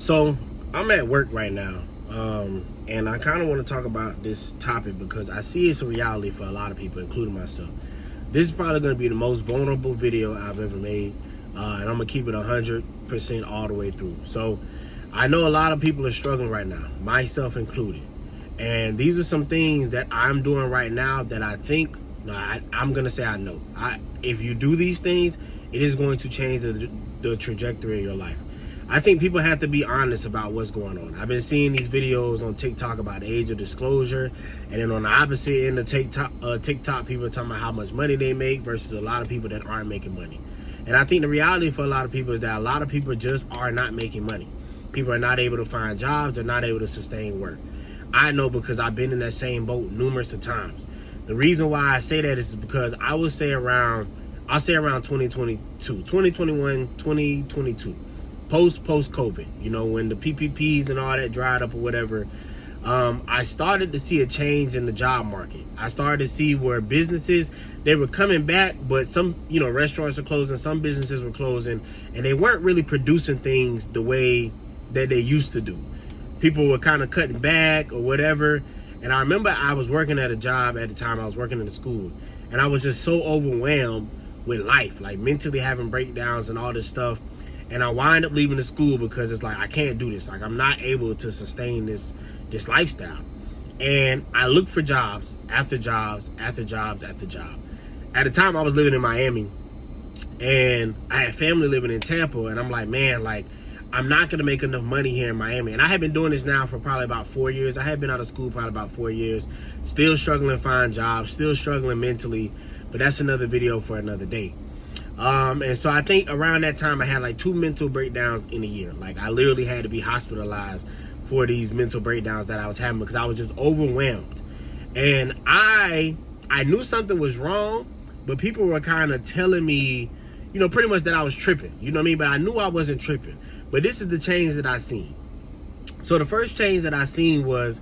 So I'm at work right now, and I kind of want to talk about this topic because I see it's a reality for a lot of people, including myself. This is probably going to be the most vulnerable video I've ever made, and I'm going to keep it 100% all the way through. So I know a lot of people are struggling right now, myself included. And these are some things that I'm doing right now that I think, I'm going to say I know. If you do these things, it is going to change the trajectory of your life. I think people have to be honest about what's going on. I've been seeing these videos on TikTok about the age of disclosure, and then on the opposite end of TikTok, people are talking about how much money they make versus a lot of people that aren't making money. And I think the reality for a lot of people is that a lot of people just are not making money. People are not able to find jobs. They're not able to sustain work. I know because I've been in that same boat numerous of times. The reason why I say that is because I'll say around 2022, 2021, 2022. Post COVID, you know, when the PPPs and all that dried up or whatever, I started to see a change in the job market. I started to see where businesses, they were coming back, but some, restaurants were closing, some businesses were closing, and they weren't really producing things the way that they used to do. People were kind of cutting back or whatever. And I remember I was working at a job at the time, I was working in a school, and I was just so overwhelmed with life, like mentally having breakdowns and all this stuff. And I wind up leaving the school because it's like, I can't do this. Like, I'm not able to sustain this lifestyle. And I looked for jobs after jobs after jobs after job. At the time, I was living in Miami, and I had family living in Tampa. And I'm like, man, like, I'm not going to make enough money here in Miami. And I have been doing this now for probably about 4 years. I had been out of school probably about 4 years. Still struggling to find jobs. Still struggling mentally. But that's another video for another day. And so I think around that time I had like 2 mental breakdowns in a year. Like, I literally had to be hospitalized for these mental breakdowns that I was having because I was just overwhelmed. And I knew something was wrong, but people were kind of telling me, pretty much that I was tripping, you know what I mean? But I knew I wasn't tripping. But this is the change that I seen. So the first change that I seen was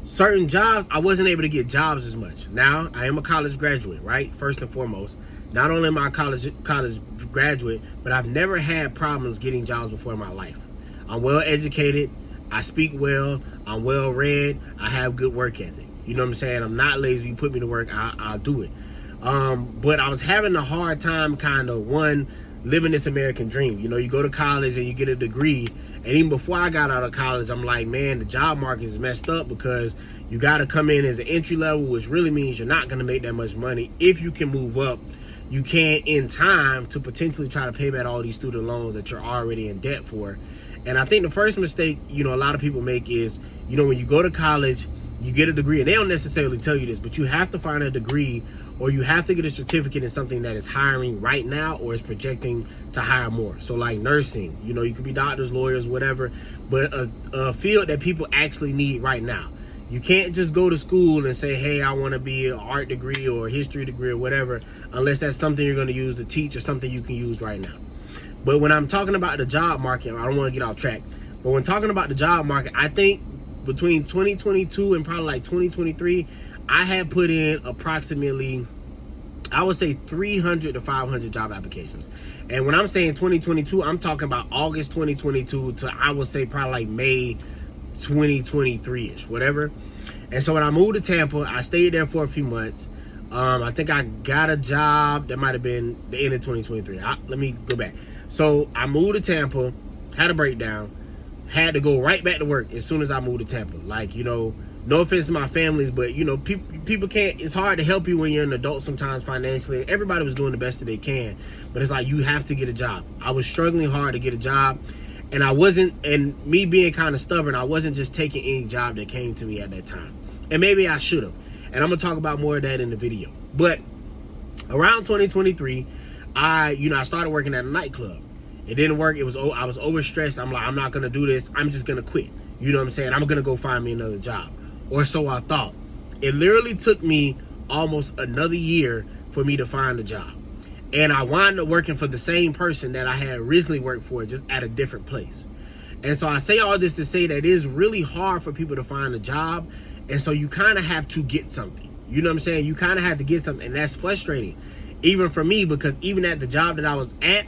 certain jobs, I wasn't able to get jobs as much. Now, I am a college graduate, right? First and foremost. Not only am I a college graduate, but I've never had problems getting jobs before in my life. I'm well educated, I speak well, I'm well read, I have good work ethic. You know what I'm saying? I'm not lazy. You put me to work, I'll do it. But I was having a hard time living this American dream. You go to college and you get a degree, and even before I got out of college, I'm like, man, the job market is messed up because you got to come in as an entry level, which really means you're not going to make that much money. If you can move up, you can in time to potentially try to pay back all these student loans that you're already in debt for. And I think the first mistake, a lot of people make is, when you go to college, you get a degree, and they don't necessarily tell you this, but you have to find a degree or you have to get a certificate in something that is hiring right now or is projecting to hire more. So like nursing, you could be doctors, lawyers, whatever, but a field that people actually need right now. You can't just go to school and say, hey, I want to be an art degree or a history degree or whatever, unless that's something you're going to use to teach or something you can use right now. But when I'm talking about the job market, I don't want to get off track, but when talking about the job market, I think between 2022 and probably like 2023, I had put in approximately, I would say 300 to 500 job applications. And when I'm saying 2022, I'm talking about August 2022 to, I would say, probably like May 2023-ish, whatever. And so when I moved to Tampa, I stayed there for a few months. I think I got a job that might have been the end of 2023. Let me go back. So I moved to Tampa, had a breakdown, had to go right back to work as soon as I moved to Tampa. Like, no offense to my families, but people can't, it's hard to help you when you're an adult sometimes financially. Everybody was doing the best that they can, but it's like, you have to get a job. I was struggling hard to get a job. And and me being kind of stubborn, I wasn't just taking any job that came to me at that time. And maybe I should have. And I'm going to talk about more of that in the video. But around 2023, I started working at a nightclub. It didn't work. I was overstressed. I'm like, I'm not going to do this. I'm just going to quit. You know what I'm saying? I'm going to go find me another job. Or so I thought. It literally took me almost another year for me to find a job. And I wound up working for the same person that I had originally worked for, just at a different place. And so I say all this to say that it is really hard for people to find a job. And so you kind of have to get something. You know what I'm saying? You kind of have to get something. And that's frustrating. Even for me, because even at the job that I was at,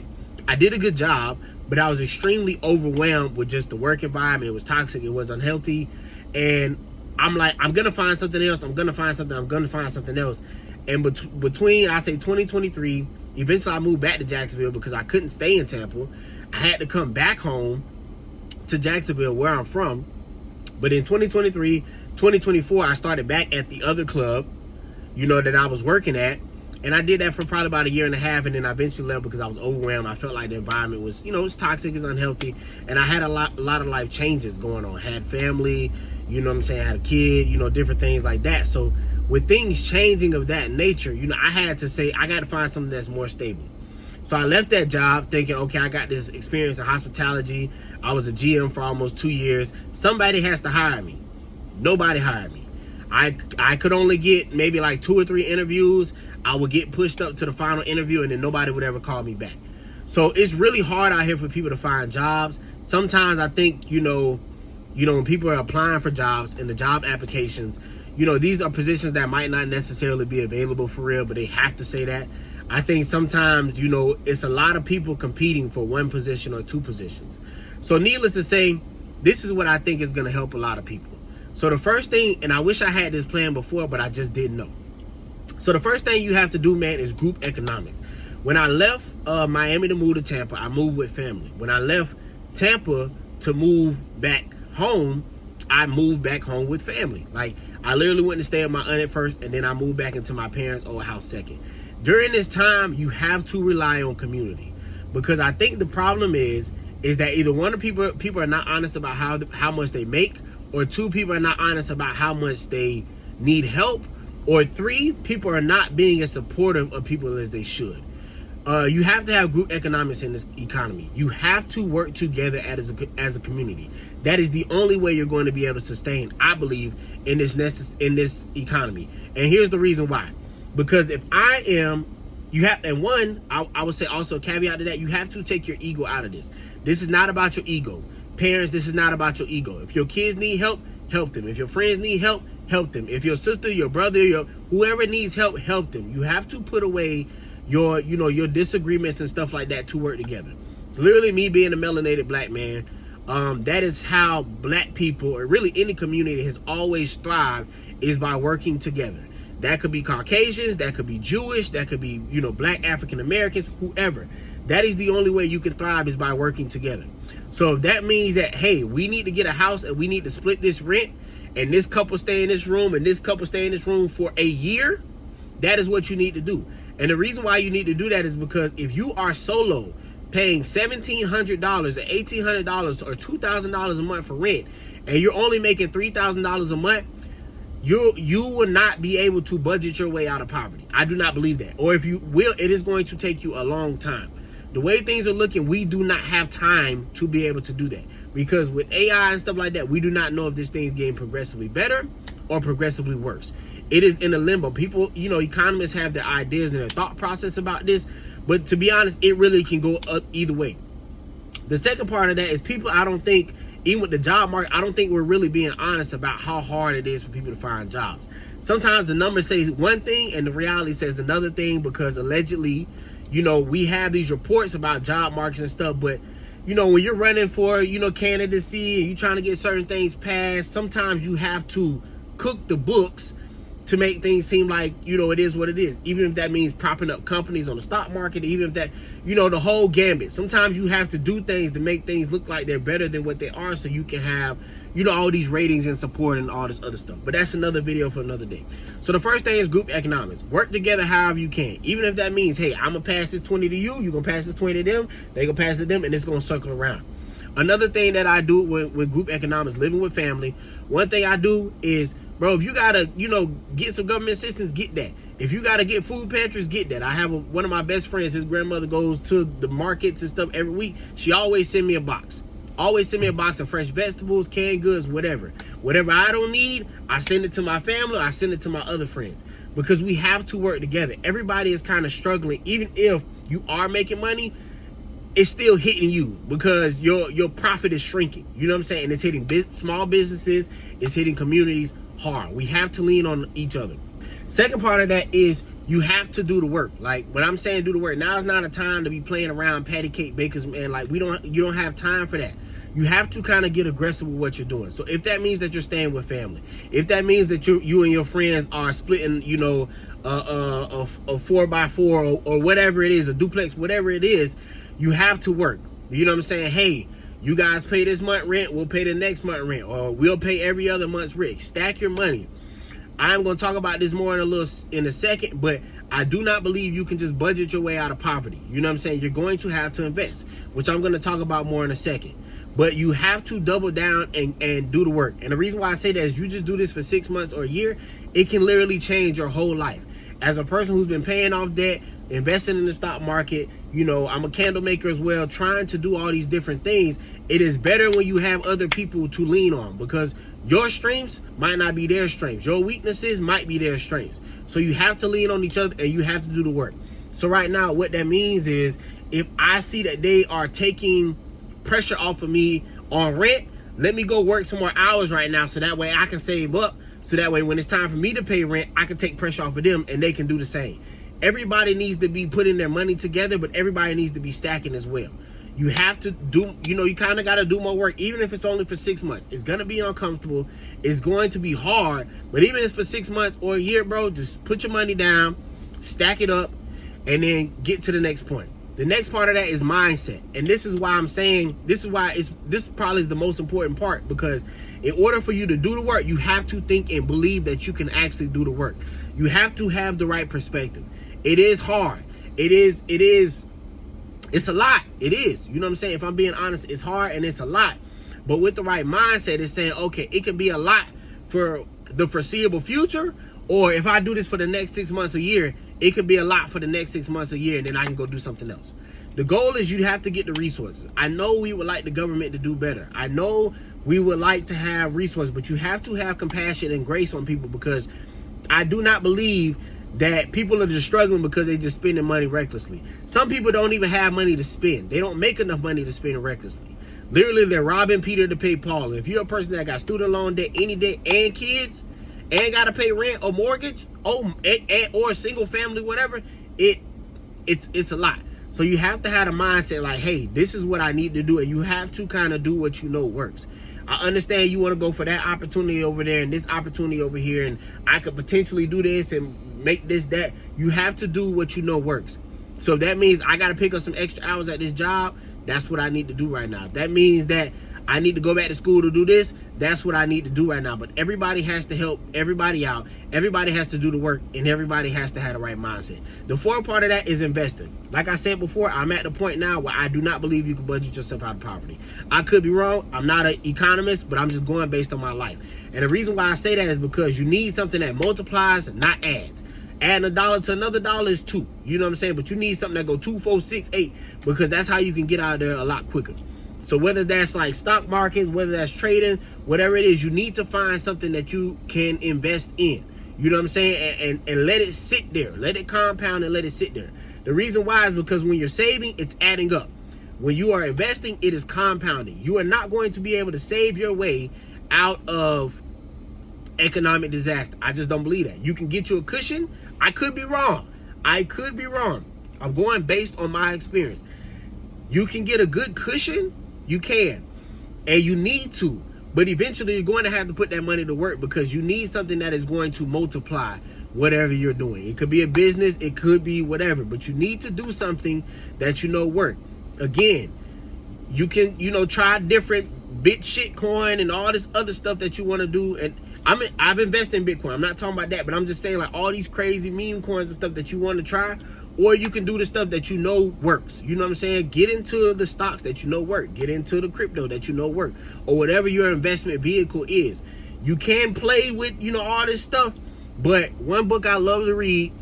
I did a good job, but I was extremely overwhelmed with just the work environment. It was toxic, it was unhealthy, and I'm like, I'm gonna find something else. I'm gonna find something else. And between, I say 2023, eventually I moved back to Jacksonville because I couldn't stay in Tampa. I had to come back home to Jacksonville, where I'm from. But in 2023, 2024, I started back at the other club, you know, that I was working at. And I did that for probably about a year and a half, and then I eventually left because I was overwhelmed. I felt like the environment was, you know, it's toxic, it's unhealthy, and I had a lot of life changes going on. Had family, you know what I'm saying, had a kid, you know, different things like that. So with things changing of that nature, you know, I had to say, I got to find something that's more stable. So I left that job thinking, okay, I got this experience in hospitality. I was a GM for almost 2 years. Somebody has to hire me. Nobody hired me. I could only get maybe like 2 or 3 interviews. I would get pushed up to the final interview, and then nobody would ever call me back. So it's really hard out here for people to find jobs. Sometimes I think, you know, when people are applying for jobs in the job applications, you know, these are positions that might not necessarily be available for real, but they have to say that. I think sometimes, you know, it's a lot of people competing for 1 position or 2 positions. So needless to say, this is what I think is going to help a lot of people. So the first thing, and I wish I had this plan before, but I just didn't know. So the first thing you have to do, man, is group economics. When I left Miami to move to Tampa, I moved with family. When I left Tampa to move back home, I moved back home with family. Like, I literally went to stay with my aunt at first, and then I moved back into my parents' old house second. During this time, you have to rely on community, because I think the problem is that either one of people are not honest about how much they make, or 2, people are not honest about how much they need help, or 3, people are not being as supportive of people as they should. You have to have group economics in this economy. You have to work together as a community. That is the only way you're going to be able to sustain, I believe, in this economy. And here's the reason why. Because if I would say also, caveat to that, you have to take your ego out of this. This is not about your ego. Parents, this is not about your ego. If your kids need help, help them. If your friends need help, help them. If your sister, your brother, whoever needs help, help them. You have to put away your disagreements and stuff like that to work together. Literally, me being a melanated black man, that is how black people, or really any community, has always thrived, is by working together. That could be Caucasians, that could be Jewish, that could be, you know, black African Americans, whoever. That is the only way you can thrive, is by working together. So if that means that, hey, we need to get a house and we need to split this rent, and this couple stay in this room and this couple stay in this room for a year, that is what you need to do. And the reason why you need to do that is because if you are solo, paying $1,700 or $1,800 or $2,000 a month for rent, and you're only making $3,000 a month, you will not be able to budget your way out of poverty. I do not believe that. Or if you will, it is going to take you a long time. The way things are looking, we do not have time to be able to do that. Because with AI and stuff like that, we do not know if this thing's getting progressively better or progressively worse. It is in a limbo. People, you know, economists have their ideas and their thought process about this. But to be honest, it really can go either way. The second part of that is people, I don't think, even with the job market, I don't think we're really being honest about how hard it is for people to find jobs. Sometimes the numbers say one thing and the reality says another thing, because allegedly, you know, we have these reports about job markets and stuff, but, you know, when you're running for, you know, candidacy and you're trying to get certain things passed, sometimes you have to cook the books to make things seem like, you know, it is what it is. Even if that means propping up companies on the stock market, even if that, you know, the whole gambit. Sometimes you have to do things to make things look like they're better than what they are, so you can have, you know, all these ratings and support and all this other stuff. But that's another video for another day. So the first thing is group economics. Work together however you can. Even if that means, hey, I'm gonna pass this 20 to you, you're gonna pass this 20 to them, they gonna pass it to them, and it's gonna circle around. Another thing that I do with group economics, living with family, one thing I do is, bro, if you gotta, you know, get some government assistance, get that. If you gotta get food pantries, get that. I have one of my best friends, his grandmother goes to the markets and stuff every week. She always send me a box. Always send me a box of fresh vegetables, canned goods, whatever. Whatever I don't need, I send it to my family, I send it to my other friends. Because we have to work together. Everybody is kind of struggling. Even if you are making money, it's still hitting you because your profit is shrinking. You know what I'm saying? And it's hitting small businesses, it's hitting communities hard. We have to lean on each other. Second part of that is You have to do the work. Like, when I'm saying do the work, now is not a time to be playing around patty cake bakers, man. Like, you don't have time for that. You have to kind of get aggressive with what you're doing. So if that means that you're staying with family, if that means that you and your friends are splitting, you know, a 4x4 or whatever it is, a duplex, whatever it is, you have to work. You know what I'm saying? Hey, you guys pay this month rent, we'll pay the next month rent, or we'll pay every other month's rent. Stack your money. I'm going to talk about this more in a second, but I do not believe you can just budget your way out of poverty. You know what I'm saying? You're going to have to invest, which I'm going to talk about more in a second. But you have to double down and do the work. And the reason why I say that is you just do this for 6 months or a year, it can literally change your whole life. As a person who's been paying off debt, investing in the stock market, you know, I'm a candle maker as well, trying to do all these different things. It is better when you have other people to lean on, because your strengths might not be their strengths. Your weaknesses might be their strengths. So you have to lean on each other and you have to do the work. So right now, what that means is, if I see that they are taking pressure off of me on rent, let me go work some more hours right now, so that way I can save up, so that way when it's time for me to pay rent, I can take pressure off of them and they can do the same. Everybody needs to be putting their money together, but everybody needs to be stacking as well. You have to do, you know, you kind of got to do more work, even if it's only for 6 months. It's going to be uncomfortable. It's going to be hard, but even if it's for 6 months or a year, bro, just put your money down, stack it up, and then get to the next point. The next part of that is mindset. And this is why I'm saying, this probably is the most important part, because in order for you to do the work, you have to think and believe that you can actually do the work. You have to have the right perspective. It is hard. It's a lot. It is. You know what I'm saying? If I'm being honest, it's hard and it's a lot. But with the right mindset, it's saying, okay, it can be a lot for the foreseeable future, or if I do this for the next 6 months, a year, it could be a lot for the next 6 months, a year, and then I can go do something else. The goal is you have to get the resources. I know we would like the government to do better. I know we would like to have resources, but you have to have compassion and grace on people, because I do not believe that people are just struggling because they're just spending money recklessly. Some people don't even have money to spend. They don't make enough money to spend recklessly. Literally, they're robbing Peter to pay Paul. If you're a person that got student loan debt, any debt, and kids, and got to pay rent or mortgage, or a single family, whatever, it's a lot. So you have to have a mindset like, hey, this is what I need to do, and you have to kind of do what you know works. I understand you want to go for that opportunity over there and this opportunity over here, and I could potentially do this and make this, that. You have to do what you know works. So if that means I got to pick up some extra hours at this job, that's what I need to do right now. If that means that I need to go back to school to do this, that's what I need to do right now. But everybody has to help everybody out. Everybody has to do the work, and everybody has to have the right mindset. The fourth part of that is investing. Like I said before, I'm at the point now where I do not believe you can budget yourself out of poverty. I could be wrong. I'm not an economist, but I'm just going based on my life. And the reason why I say that is because you need something that multiplies, not adds. Adding $1 to another dollar is 2. You know what I'm saying? But you need something that go 2, 4, 6, 8, because that's how you can get out of there a lot quicker. So whether that's like stock markets, whether that's trading, whatever it is, you need to find something that you can invest in. You know what I'm saying? And let it sit there. Let it compound and let it sit there. The reason why is because when you're saving, it's adding up. When you are investing, it is compounding. You are not going to be able to save your way out of economic disaster. I just don't believe that. You can get you a cushion. I could be wrong. I'm going based on my experience. You can get a good cushion. You can, and you need to, but eventually you're going to have to put that money to work, because you need something that is going to multiply whatever you're doing. It could be a business, it could be whatever, but you need to do something that you know work. Again, you can, try different shitcoin and all this other stuff that you want to do. And I've invested in Bitcoin. I'm not talking about that, but I'm just saying, like, all these crazy meme coins and stuff that you want to try. Or you can do the stuff that you know works. You know what I'm saying? Get into the stocks that you know work. Get into the crypto that you know work. Or whatever your investment vehicle is. You can play with, all this stuff. But one book I love to read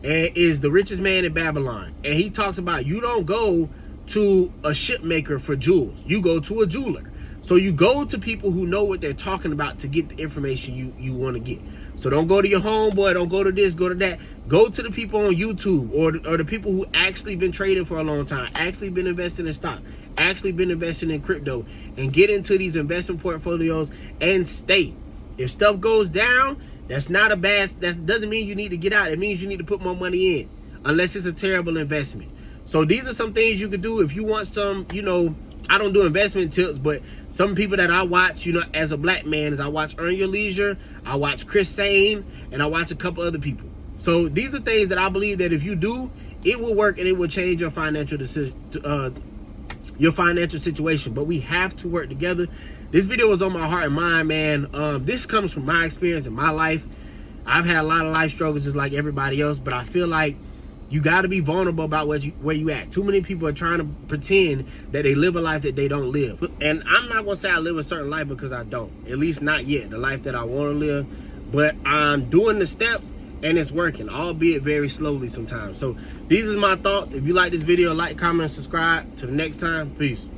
is The Richest Man in Babylon. And he talks about, you don't go to a ship maker for jewels. You go to a jeweler. So you go to people who know what they're talking about to get the information you want to get. So don't go to your homeboy, don't go to this, go to that. Go to the people on YouTube or the people who actually been trading for a long time, actually been investing in stocks, actually been investing in crypto, and get into these investment portfolios and stay. If stuff goes down, That's not a bad, that doesn't mean you need to get out. It means you need to put more money in, unless it's a terrible investment. So these are some things you could do if you want some, you know, I don't do investment tips, but some people that I watch, you know, as a black man, is I watch Earn Your Leisure, I watch Chris Sane, and I watch a couple other people. So these are things that I believe that if you do, it will work and it will change your financial decision, your financial situation. But we have to work together. This video was on my heart and mind, man. This comes from my experience in my life. I've had a lot of life struggles just like everybody else, but I feel like you got to be vulnerable about where you at. Too many people are trying to pretend that they live a life that they don't live. And I'm not going to say I live a certain life, because I don't. At least not yet, the life that I want to live. But I'm doing the steps and it's working, albeit very slowly sometimes. So these are my thoughts. If you like this video, like, comment, and subscribe. Till the next time, peace.